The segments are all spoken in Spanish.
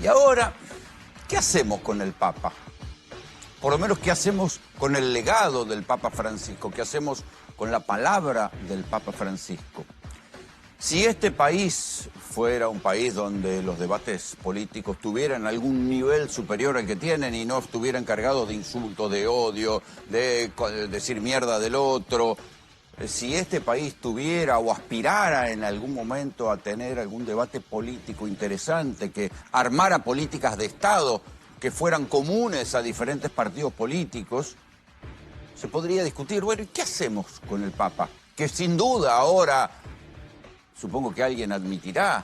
Y ahora, ¿qué hacemos con el Papa? Por lo menos, ¿qué hacemos con el legado del Papa Francisco? ¿Qué hacemos con la palabra del Papa Francisco? Si este país fuera un país donde los debates políticos tuvieran algún nivel superior al que tienen y no estuvieran cargados de insultos, de odio, de decir mierda del otro, si este país tuviera o aspirara en algún momento a tener algún debate político interesante, que armara políticas de Estado que fueran comunes a diferentes partidos políticos, se podría discutir, bueno, ¿qué hacemos con el Papa? Que sin duda ahora, supongo que alguien admitirá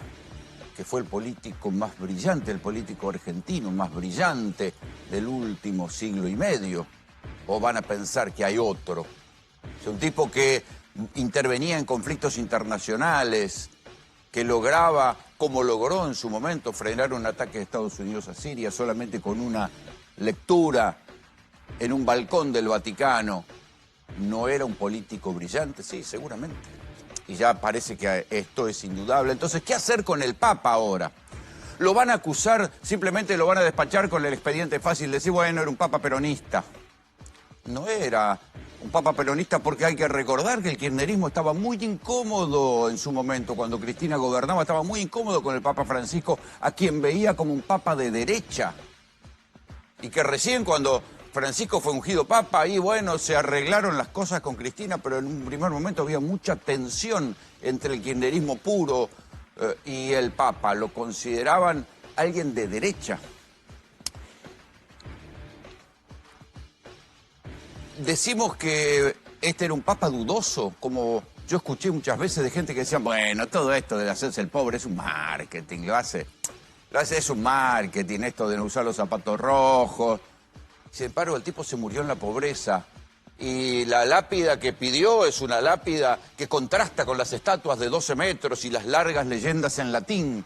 que fue el político más brillante, el político argentino más brillante del último siglo y medio. ¿O van a pensar que hay otro? Es un tipo que intervenía en conflictos internacionales, que lograba, como logró en su momento, frenar un ataque de Estados Unidos a Siria solamente con una lectura en un balcón del Vaticano. ¿No era un político brillante? Sí, seguramente. Y ya parece que esto es indudable. Entonces, ¿qué hacer con el Papa ahora? ¿Lo van a acusar, simplemente lo van a despachar con el expediente fácil de decir, bueno, era un Papa peronista? No era un Papa peronista, porque hay que recordar que el kirchnerismo estaba muy incómodo en su momento. Cuando Cristina gobernaba, estaba muy incómodo con el Papa Francisco, a quien veía como un Papa de derecha. Y que recién cuando Francisco fue ungido Papa, ahí bueno, se arreglaron las cosas con Cristina, pero en un primer momento había mucha tensión entre el kirchnerismo puro y el Papa. Lo consideraban alguien de derecha. Decimos que este era un Papa dudoso, como yo escuché muchas veces de gente que decía, bueno, todo esto de hacerse el pobre es un marketing, lo hace es un marketing, esto de no usar los zapatos rojos. Sin embargo, el tipo se murió en la pobreza y la lápida que pidió es una lápida que contrasta con las estatuas de 12 metros y las largas leyendas en latín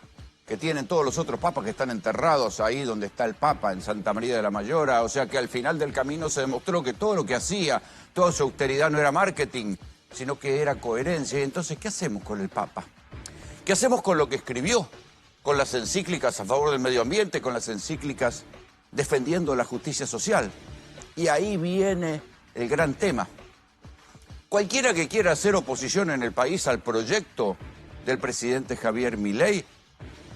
que tienen todos los otros papas que están enterrados ahí donde está el Papa, en Santa María de la Mayora. O sea que al final del camino se demostró que todo lo que hacía, toda su austeridad no era marketing, sino que era coherencia. Y entonces, ¿qué hacemos con el Papa? ¿Qué hacemos con lo que escribió? Con las encíclicas a favor del medio ambiente, con las encíclicas defendiendo la justicia social. Y ahí viene el gran tema. Cualquiera que quiera hacer oposición en el país al proyecto del presidente Javier Milei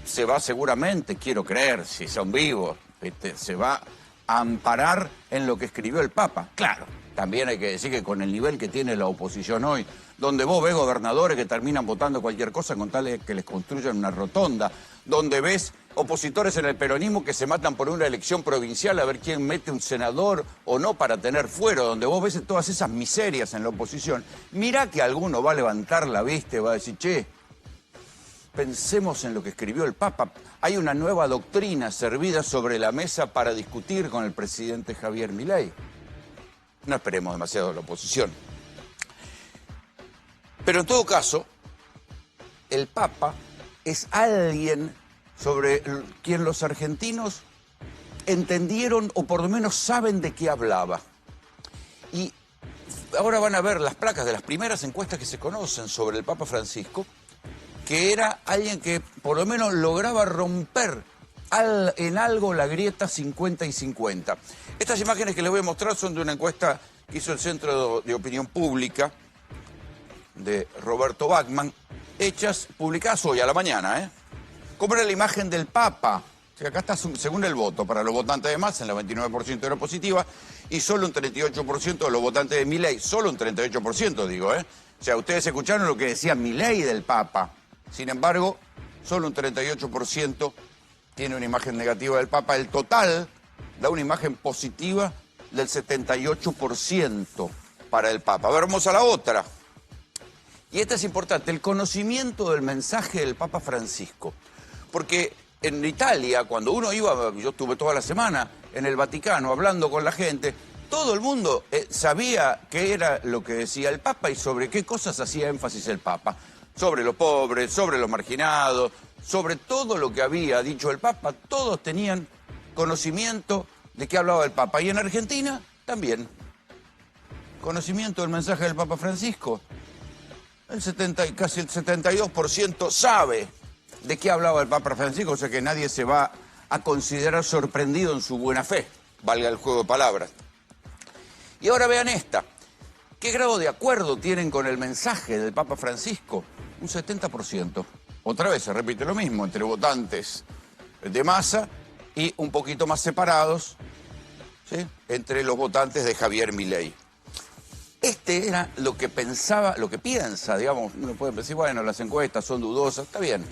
se va seguramente, quiero creer, si son vivos, se va a amparar en lo que escribió el Papa. Claro, también hay que decir que con el nivel que tiene la oposición hoy, donde vos ves gobernadores que terminan votando cualquier cosa con tal de que les construyan una rotonda, donde ves opositores en el peronismo que se matan por una elección provincial a ver quién mete un senador o no para tener fuero, donde vos ves todas esas miserias en la oposición, mirá que alguno va a levantar la vista y va a decir, che, pensemos en lo que escribió el Papa. Hay una nueva doctrina servida sobre la mesa para discutir con el presidente Javier Milei. No esperemos demasiado de la oposición. Pero en todo caso, el Papa es alguien sobre quien los argentinos entendieron o por lo menos saben de qué hablaba. Y ahora van a ver las placas de las primeras encuestas que se conocen sobre el Papa Francisco, que era alguien que por lo menos lograba romper en algo la grieta 50 y 50. Estas imágenes que les voy a mostrar son de una encuesta que hizo el Centro de Opinión Pública de Roberto Bachmann, publicadas hoy a la mañana, ¿Cómo era la imagen del Papa? O sea, acá está según el voto. Para los votantes de Massa, el 99% era positiva, y solo un 38% de los votantes de Milei, solo un 38% digo, O sea, ustedes escucharon lo que decía Milei del Papa. Sin embargo, solo un 38% tiene una imagen negativa del Papa. El total da una imagen positiva del 78% para el Papa. A ver, vamos a la otra. Y esta es importante, el conocimiento del mensaje del Papa Francisco. Porque en Italia, cuando uno iba, yo estuve toda la semana en el Vaticano hablando con la gente, todo el mundo sabía qué era lo que decía el Papa y sobre qué cosas hacía énfasis el Papa. Sobre los pobres, sobre los marginados, sobre todo lo que había dicho el Papa, todos tenían conocimiento de qué hablaba el Papa. Y en Argentina también. Conocimiento del mensaje del Papa Francisco. Casi el 72% sabe de qué hablaba el Papa Francisco, o sea que nadie se va a considerar sorprendido en su buena fe, valga el juego de palabras. Y ahora vean esta. ¿Qué grado de acuerdo tienen con el mensaje del Papa Francisco? Un 70%. Otra vez se repite lo mismo entre votantes de Massa y un poquito más separados, ¿sí?, entre los votantes de Javier Milei. Este era lo que pensaba, lo que piensa, digamos, uno puede decir, bueno, las encuestas son dudosas, está bien,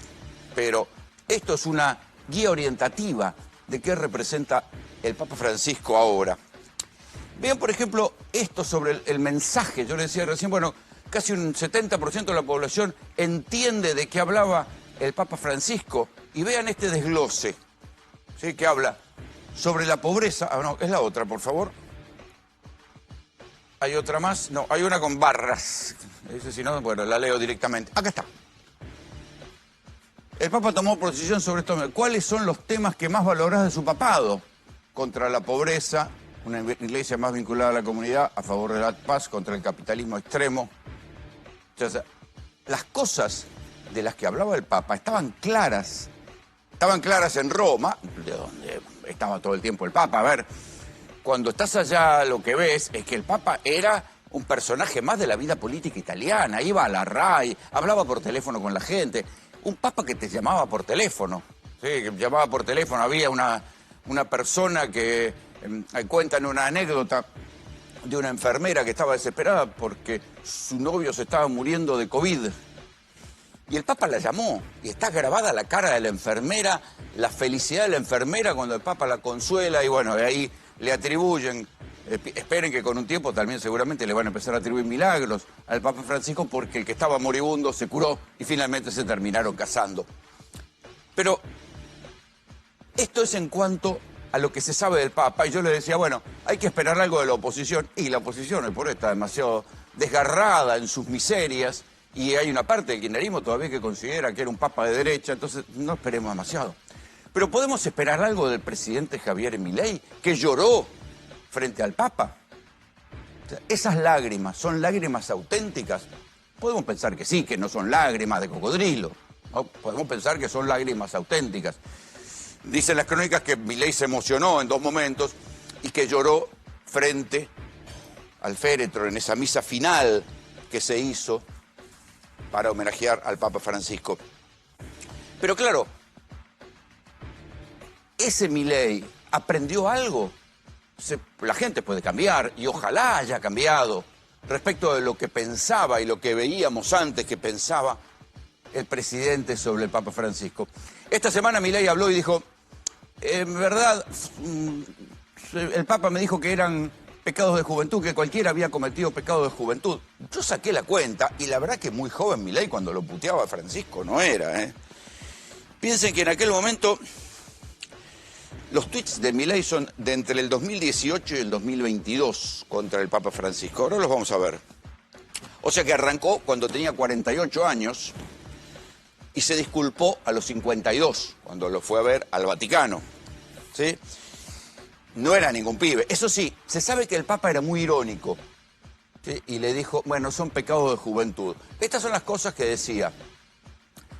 pero esto es una guía orientativa de qué representa el Papa Francisco ahora. Vean, por ejemplo, esto sobre el mensaje. Yo le decía recién, bueno, casi un 70% de la población entiende de qué hablaba el Papa Francisco. Y vean este desglose, ¿sí?, que habla sobre la pobreza. Ah, no, es la otra, por favor. ¿Hay otra más? No, hay una con barras. Ese, si no, bueno, la leo directamente. Acá está. El Papa tomó posición sobre esto. ¿Cuáles son los temas que más valorás de su papado? Contra la pobreza, una iglesia más vinculada a la comunidad, a favor de la paz, contra el capitalismo extremo. O sea, las cosas de las que hablaba el Papa estaban claras en Roma, de donde estaba todo el tiempo el Papa. A ver, cuando estás allá lo que ves es que el Papa era un personaje más de la vida política italiana, iba a la RAI, hablaba por teléfono con la gente, un Papa que te llamaba por teléfono, ¿sí?, que llamaba por teléfono. Había una persona que cuentan una anécdota de una enfermera que estaba desesperada porque su novio se estaba muriendo de COVID. Y el Papa la llamó, y está grabada la cara de la enfermera, la felicidad de la enfermera cuando el Papa la consuela, y bueno, de ahí le atribuyen, esperen que con un tiempo también seguramente le van a empezar a atribuir milagros al Papa Francisco, porque el que estaba moribundo se curó y finalmente se terminaron casando. Pero esto es en cuanto a lo que se sabe del Papa, y yo le decía, bueno, hay que esperar algo de la oposición, y la oposión hoy por hoy está demasiado desgarrada en sus miserias, y hay una parte del kirchnerismo todavía que considera que era un Papa de derecha, entonces no esperemos demasiado. Pero podemos esperar algo del presidente Javier Milei, que lloró frente al Papa. O sea, esas lágrimas, ¿son lágrimas auténticas? Podemos pensar que sí, que no son lágrimas de cocodrilo, ¿no? Podemos pensar que son lágrimas auténticas. Dicen las crónicas que Milei se emocionó en dos momentos y que lloró frente al féretro en esa misa final que se hizo para homenajear al Papa Francisco. Pero claro, ese Milei aprendió algo. La gente puede cambiar, y ojalá haya cambiado respecto de lo que pensaba y lo que veíamos antes que pensaba el presidente sobre el Papa Francisco. Esta semana Milei habló y dijo, en verdad, el Papa me dijo que eran pecados de juventud, que cualquiera había cometido pecados de juventud. Yo saqué la cuenta, y la verdad que muy joven Milei cuando lo puteaba a Francisco no era, ¿eh? Piensen que en aquel momento los tweets de Milei son de entre el 2018 y el 2022 contra el Papa Francisco. Ahora los vamos a ver. O sea que arrancó cuando tenía 48 años y se disculpó a los 52, cuando lo fue a ver al Vaticano, ¿sí? No era ningún pibe. Eso sí, se sabe que el Papa era muy irónico, ¿sí? Y le dijo, bueno, son pecados de juventud. Estas son las cosas que decía.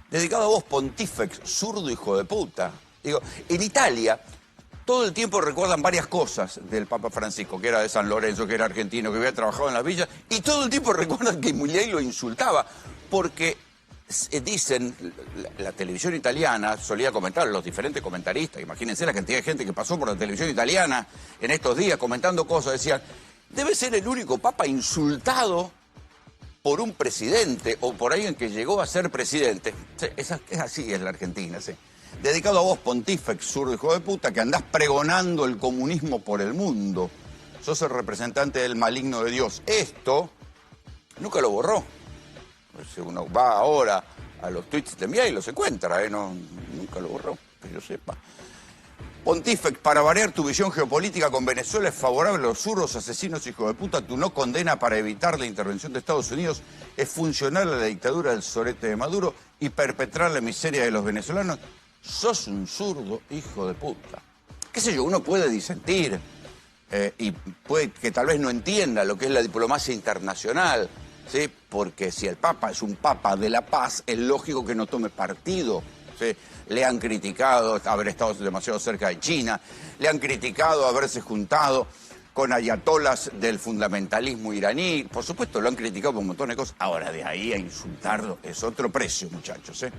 Dedicado a vos, pontífex, zurdo hijo de puta. Digo, en Italia todo el tiempo recuerdan varias cosas del Papa Francisco, que era de San Lorenzo, que era argentino, que había trabajado en las villas, y todo el tiempo recuerdan que Milei lo insultaba, porque dicen, la televisión italiana solía comentar, los diferentes comentaristas, imagínense la cantidad de gente que pasó por la televisión italiana en estos días comentando cosas, decían, debe ser el único Papa insultado por un presidente o por alguien que llegó a ser presidente. Es así, es la Argentina, sí. Dedicado a vos, pontífex, zurdo hijo de puta, que andás pregonando el comunismo por el mundo. Sos el representante del maligno de Dios. Esto nunca lo borró. Si uno va ahora a los tweets de Milei y los encuentra, no, nunca lo borró, que yo sepa. Pontífex, para variar tu visión geopolítica con Venezuela es favorable a los zurdos, asesinos, hijos de puta. Tu no condena para evitar la intervención de Estados Unidos es funcional a la dictadura del sorete de Maduro y perpetrar la miseria de los venezolanos. Sos un zurdo, hijo de puta. Qué sé yo, uno puede disentir y puede que tal vez no entienda lo que es la diplomacia internacional, ¿sí? Porque si el Papa es un Papa de la paz, es lógico que no tome partido, ¿sí? Le han criticado haber estado demasiado cerca de China, le han criticado haberse juntado con ayatolas del fundamentalismo iraní. Por supuesto, lo han criticado por un montón de cosas. Ahora, de ahí a insultarlo es otro precio, muchachos, ¿eh?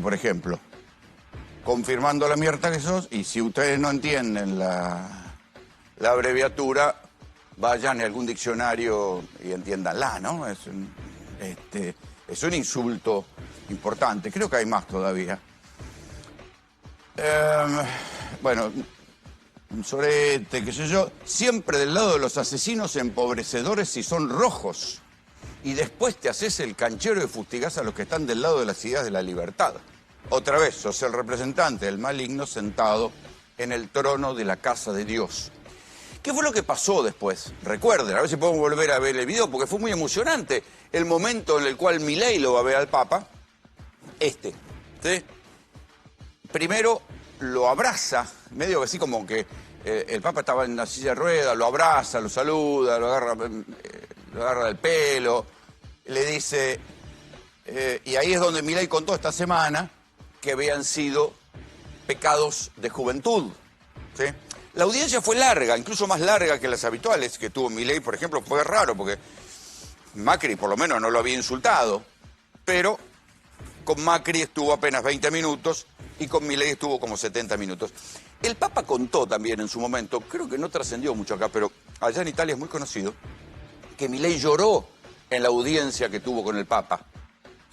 Por ejemplo, confirmando la mierda que sos, y si ustedes no entienden la abreviatura, vayan a algún diccionario y entiéndanla, ¿no? Es un insulto importante. Creo que hay más todavía. Bueno, un sorete, qué sé yo, siempre del lado de los asesinos empobrecedores si son rojos. Y después te haces el canchero y fustigás a los que están del lado de las ideas de la libertad. Otra vez, sos el representante del maligno sentado en el trono de la casa de Dios. ¿Qué fue lo que pasó después? Recuerden, a ver si podemos volver a ver el video, porque fue muy emocionante el momento en el cual Milei lo va a ver al Papa. ¿sí? Primero lo abraza, medio así como que el Papa estaba en la silla de ruedas, lo abraza, lo saluda, lo agarra del pelo, le dice, y ahí es donde Milei contó esta semana que habían sido pecados de juventud, ¿sí? La audiencia fue larga, incluso más larga que las habituales que tuvo Milei, por ejemplo. Fue raro porque Macri por lo menos no lo había insultado, pero con Macri estuvo apenas 20 minutos y con Milei estuvo como 70 minutos. El Papa contó también en su momento, creo que no trascendió mucho acá, pero allá en Italia es muy conocido, que Milei lloró en la audiencia que tuvo con el Papa,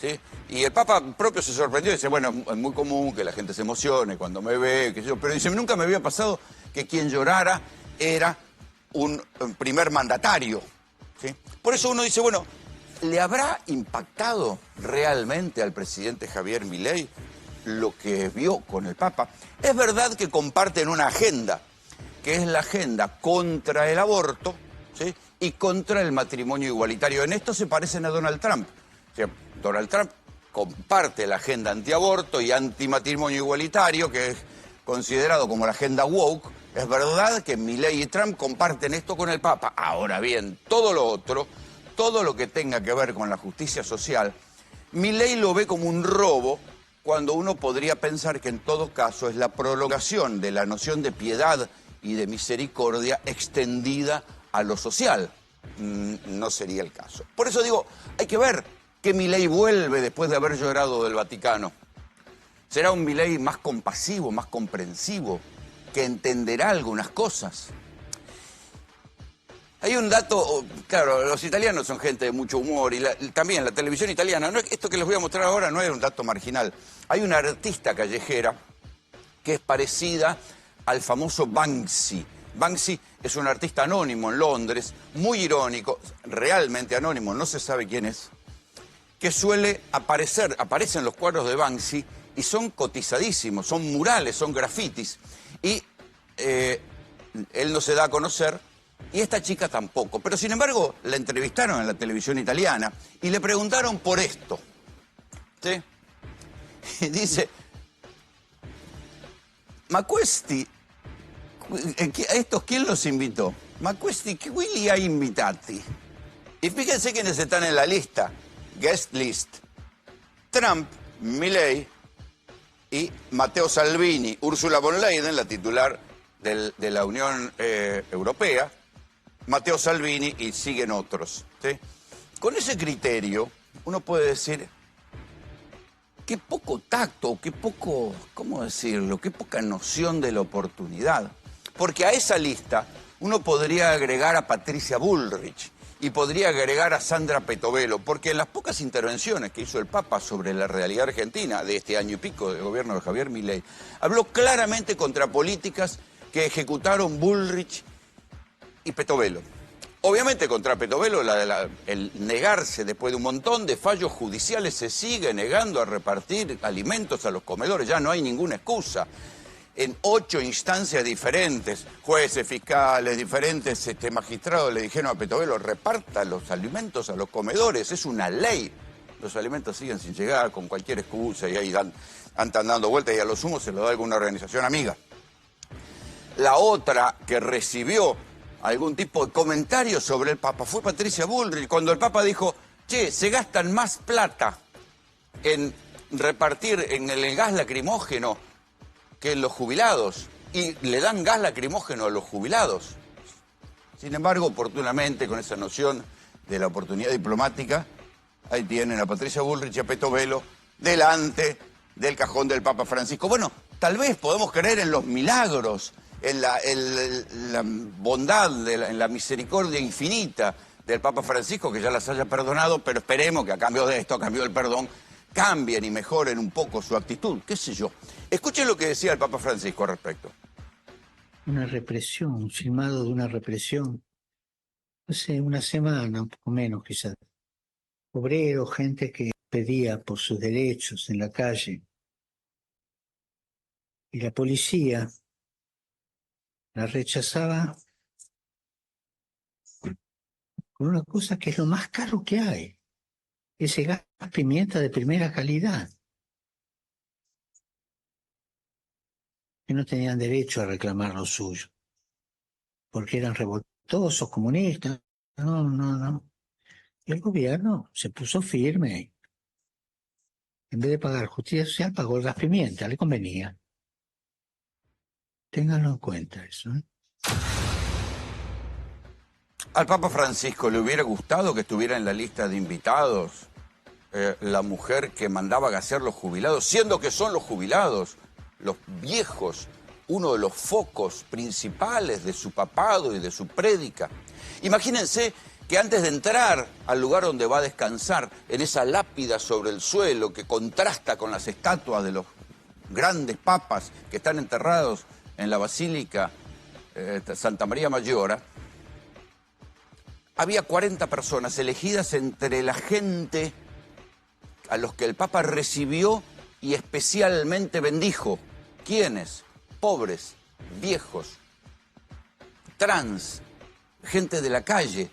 ¿sí? Y el Papa propio se sorprendió y dice, bueno, es muy común que la gente se emocione cuando me ve, qué sé yo, pero dice, nunca me había pasado que quien llorara era un primer mandatario, ¿sí? Por eso uno dice, bueno, ¿le habrá impactado realmente al presidente Javier Milei lo que vio con el Papa? Es verdad que comparten una agenda, que es la agenda contra el aborto, ¿sí? Y contra el matrimonio igualitario. En esto se parecen a Donald Trump. O sea, Donald Trump comparte la agenda antiaborto y antimatrimonio igualitario, que es considerado como la agenda woke. Es verdad que Milei y Trump comparten esto con el Papa. Ahora bien, todo lo otro, todo lo que tenga que ver con la justicia social, Milei lo ve como un robo, cuando uno podría pensar que en todo caso es la prolongación de la noción de piedad y de misericordia extendida a lo social. No sería el caso. Por eso digo, hay que ver que Milei vuelve después de haber llorado del Vaticano. ¿Será un Milei más compasivo, más comprensivo, que entenderá algunas cosas? Hay un dato, claro, los italianos son gente de mucho humor y también la televisión italiana, esto que les voy a mostrar ahora no es un dato marginal. Hay una artista callejera que es parecida al famoso Banksy. Banksy es un artista anónimo en Londres, muy irónico, realmente anónimo, no se sabe quién es, que suele aparecen los cuadros de Banksy y son cotizadísimos, son murales, son grafitis. Y él no se da a conocer y esta chica tampoco. Pero sin embargo la entrevistaron en la televisión italiana y le preguntaron por esto, ¿sí? Y dice, ma questi, a estos ¿quién los invitó? Ma questi chi li ha invitati? Y fíjense quiénes están en la lista, guest list: Trump, Milei y Matteo Salvini, Ursula von Leyen, la titular de la Unión Europea, Matteo Salvini y siguen otros, ¿sí? Con ese criterio uno puede decir, qué poco tacto, qué poco, ¿cómo decirlo? Qué poca noción de la oportunidad. Porque a esa lista uno podría agregar a Patricia Bullrich y podría agregar a Sandra Petovelo, porque en las pocas intervenciones que hizo el Papa sobre la realidad argentina de este año y pico del gobierno de Javier Milei, habló claramente contra políticas que ejecutaron Bullrich y Petovelo. Obviamente contra Petovelo el negarse después de un montón de fallos judiciales, se sigue negando a repartir alimentos a los comedores, ya no hay ninguna excusa. En 8 instancias diferentes, jueces, fiscales, diferentes magistrados le dijeron a Petovelo, reparta los alimentos a los comedores, es una ley. Los alimentos siguen sin llegar con cualquier excusa y ahí andan dando vueltas y a lo sumo se lo da alguna organización amiga. La otra que recibió algún tipo de comentario sobre el Papa fue Patricia Bullrich, cuando el Papa dijo, che, se gastan más plata en repartir en el gas lacrimógeno que los jubilados, y le dan gas lacrimógeno a los jubilados. Sin embargo, oportunamente, con esa noción de la oportunidad diplomática, ahí tienen a Patricia Bullrich y a Peto Velo delante del cajón del Papa Francisco. Bueno, tal vez podemos creer en los milagros, en la bondad, en la misericordia infinita del Papa Francisco, que ya las haya perdonado, pero esperemos que a cambio de esto, a cambio del perdón, cambien y mejoren un poco su actitud, qué sé yo. Escuchen lo que decía el Papa Francisco al respecto. Una represión, un filmado de una represión, hace una semana, un poco menos quizás. Obreros, gente que pedía por sus derechos en la calle. Y la policía la rechazaba con una cosa que es lo más caro que hay. Ese gas pimienta de primera calidad. Que no tenían derecho a reclamar lo suyo. Porque eran revoltosos, comunistas. No. Y el gobierno se puso firme. En vez de pagar justicia social, pagó el gas pimienta, le convenía. Ténganlo en cuenta eso, ¿eh? ¿Al Papa Francisco le hubiera gustado que estuviera en la lista de invitados la mujer que mandaba gasear los jubilados, siendo que son los jubilados, los viejos, uno de los focos principales de su papado y de su prédica? Imagínense que antes de entrar al lugar donde va a descansar, en esa lápida sobre el suelo que contrasta con las estatuas de los grandes papas que están enterrados en la Basílica Santa María Maggiore, había 40 personas elegidas entre la gente a los que el Papa recibió y especialmente bendijo. ¿Quiénes? Pobres, viejos, trans, gente de la calle.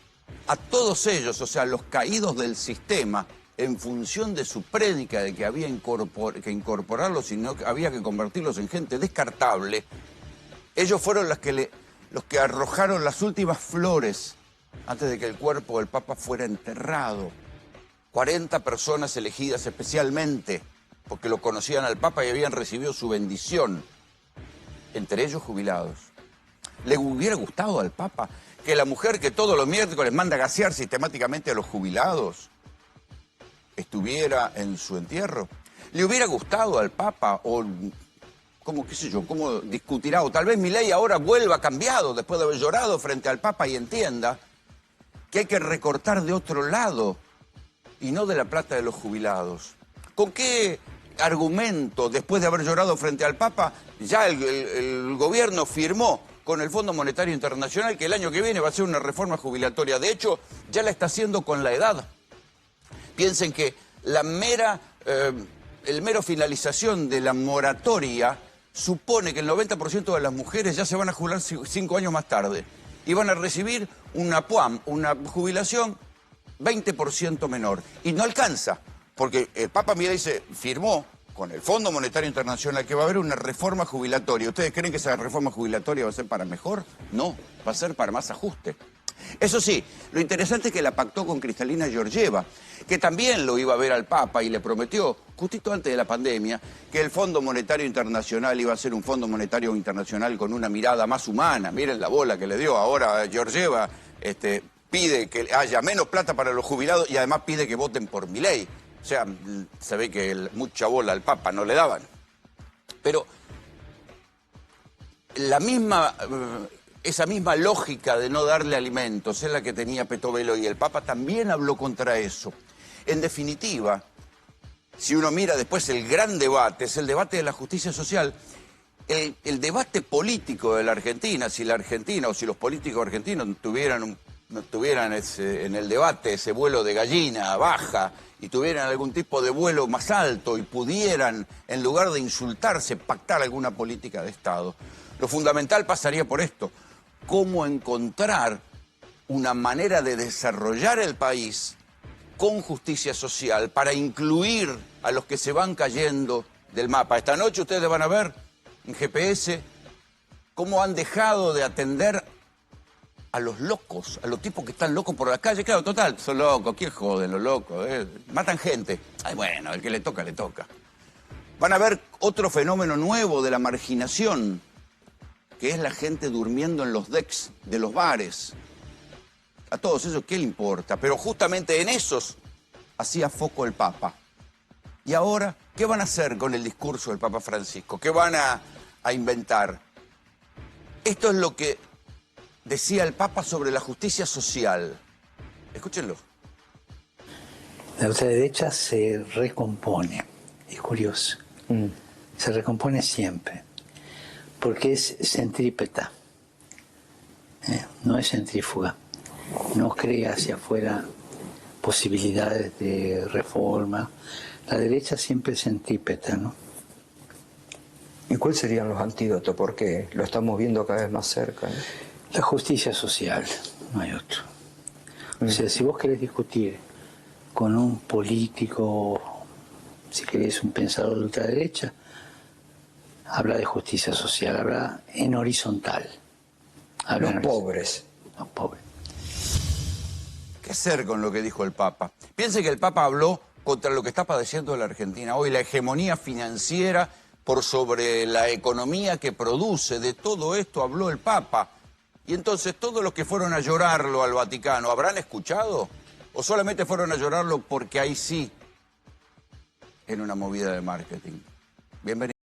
A todos ellos, o sea, los caídos del sistema, en función de su prédica de que había que incorporarlos y no había que convertirlos en gente descartable, ellos fueron los que arrojaron las últimas flores antes de que el cuerpo del Papa fuera enterrado. 40 personas elegidas especialmente porque lo conocían al Papa y habían recibido su bendición, entre ellos jubilados. ¿Le hubiera gustado al Papa que la mujer que todos los miércoles manda gasear sistemáticamente a los jubilados estuviera en su entierro? ¿Le hubiera gustado al Papa o cómo, qué sé yo, cómo discutirá? O tal vez Milei ahora vuelva cambiado después de haber llorado frente al Papa y entienda que hay que recortar de otro lado y no de la plata de los jubilados. ¿Con qué argumento, después de haber llorado frente al Papa, ya el gobierno firmó con el Fondo Monetario Internacional que el año que viene va a ser una reforma jubilatoria? De hecho, ya la está haciendo con la edad. Piensen que el mero finalización de la moratoria supone que el 90% de las mujeres ya se van a jubilar 5 años más tarde y van a recibir una PUAM, una jubilación 20% menor. Y no alcanza, porque el Papa Milei firmó con el Fondo Monetario Internacional que va a haber una reforma jubilatoria. ¿Ustedes creen que esa reforma jubilatoria va a ser para mejor? No, va a ser para más ajuste. Eso sí, lo interesante es que la pactó con Kristalina Georgieva, que también lo iba a ver al Papa y le prometió, justito antes de la pandemia, que el Fondo Monetario Internacional iba a ser un Fondo Monetario Internacional con una mirada más humana. Miren la bola que le dio. Ahora Georgieva pide que haya menos plata para los jubilados y además pide que voten por Milei. O sea, se ve que mucha bola al Papa no le daban. Pero esa misma lógica de no darle alimentos es la que tenía Peto Velo y el Papa también habló contra eso. En definitiva, si uno mira después el gran debate, es el debate de la justicia social. El debate político de la Argentina, si la Argentina o si los políticos argentinos no tuvieran en el debate ese vuelo de gallina baja y tuvieran algún tipo de vuelo más alto y pudieran, en lugar de insultarse, pactar alguna política de Estado, lo fundamental pasaría por esto: cómo encontrar una manera de desarrollar el país con justicia social para incluir a los que se van cayendo del mapa. Esta noche ustedes van a ver en GPS cómo han dejado de atender a los locos, a los tipos que están locos por la calle. Claro, total, son locos, ¿quién joden los locos? Matan gente. Ay, bueno, el que le toca, le toca. Van a ver otro fenómeno nuevo de la marginación, que es la gente durmiendo en los decks de los bares. A todos esos, ¿qué le importa? Pero justamente en esos hacía foco el Papa. Y ahora, ¿qué van a hacer con el discurso del Papa Francisco? ¿Qué van a inventar? Esto es lo que decía el Papa sobre la justicia social. Escúchenlo. La ultraderecha se recompone, es curioso. Se recompone siempre, porque es centrípeta, no es centrífuga, no crea hacia afuera posibilidades de reforma. La derecha siempre es centrípeta, ¿no? ¿Y cuáles serían los antídotos? Porque lo estamos viendo cada vez más cerca, ¿no? La justicia social, no hay otro. O sea, si vos querés discutir con un político, si querés un pensador de ultraderecha, habla de justicia social, habla en horizontal. Los pobres. Los pobres. ¿Qué hacer con lo que dijo el Papa? Piense que el Papa habló contra lo que está padeciendo la Argentina hoy, la hegemonía financiera por sobre la economía que produce. De todo esto habló el Papa. Y entonces, todos los que fueron a llorarlo al Vaticano, ¿habrán escuchado? ¿O solamente fueron a llorarlo porque ahí sí, en una movida de marketing? Bienvenido.